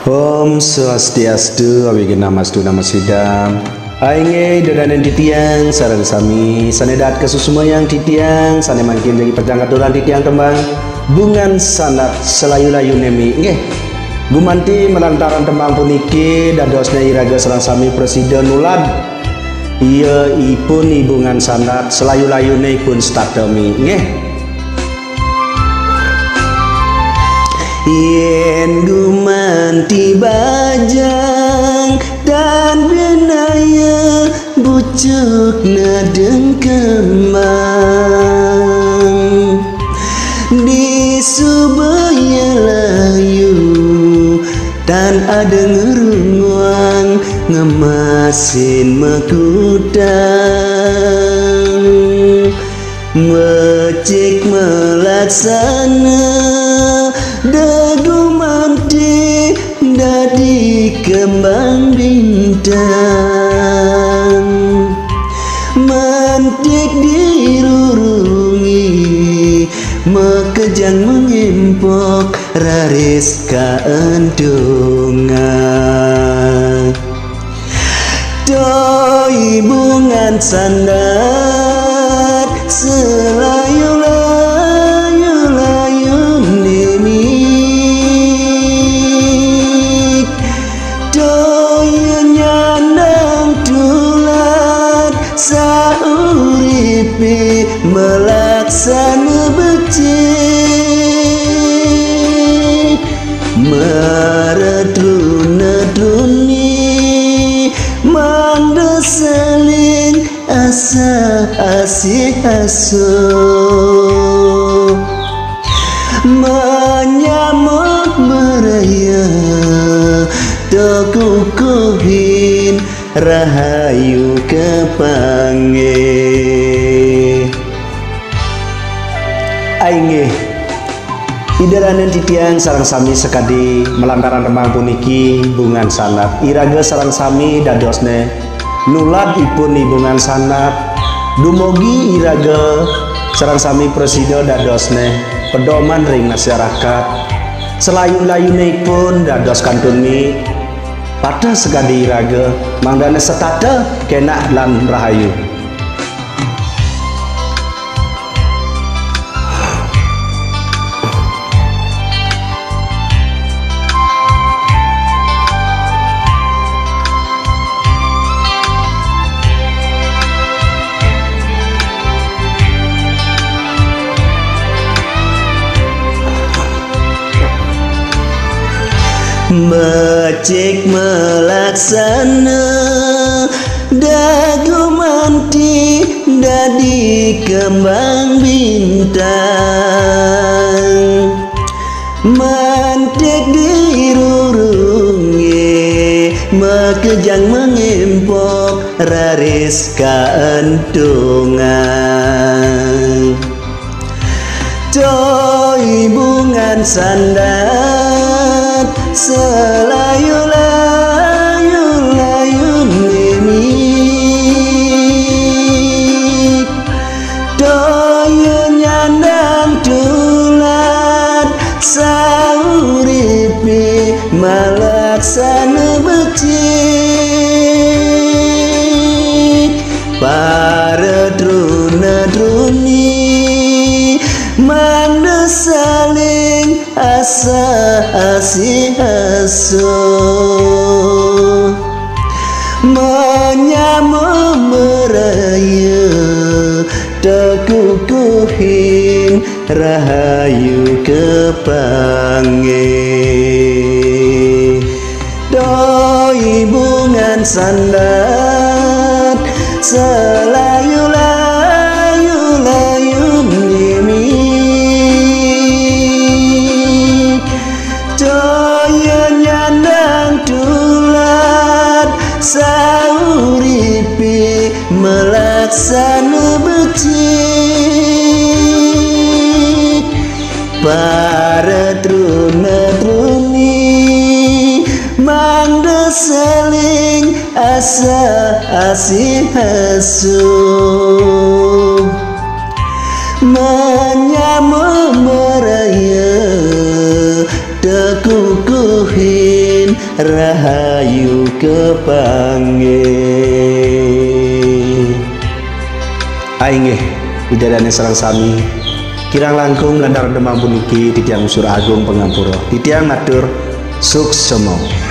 Om Swastiastu, Awigena Mastu Namasidam. Ainge dodanen titiang sareng sami sanedat kesusuma yang titiang sane mangkin jadi perjangkat dolan titiang tembang bungan sanat selayu-layu nemi nggih. Gumanti melantaran tembang puniki dadosna iraga sareng sami presiden nulad. Iya ipun ibungan sanat selayu-layune pun statemi nggih. Yen gumanti bajang dan benaya bucuk nadeng kembang di subaya layu dan ada ngerunguang ngemasin mekudang mecik melaksana dagumanti dadi kembang bintang mantik dirurungi mekejang mengimpok raris kaendungan doi bungan sandat selayu melaksana becik meredruna-druni mandesaling asa asih asuh menyamuk meraya tekukuhin rahayu kepange ainge idaranen titiang sareng sami sekadi melantaran tembang puniki bungan sanat iraga sareng sami dadosne nulad ipun ibungan sanat dumugi iraga sareng sami presiden dadosne pedoman ring masyarakat selayu-layune pun dados kantuni pada sekadi iraga mangdane setata kenak lan rahayu. Becik melaksana dagumanti dadi kembang bintang mantik dirurungi mekejang mengimpok raris kaendungan doi bungan sandat selayu-layu nemik doyo nyandang tulat sauripi malaksana becik para druna-druni mana saling asa asih asuh menyamuk meraya tekukuhin rahayu kepange doi bungan sandat selayu-layu nimi daya nyandang tulat sauripi melaksana becik para druna-druni mandesaling asa asih asuh menyamuk meraya tekukuhin rahayu kepangge. Ainggih widadane sareng sami kirang langkung lantaran demam puniki titiang Usur Agung Pengampura titiang matur suksema.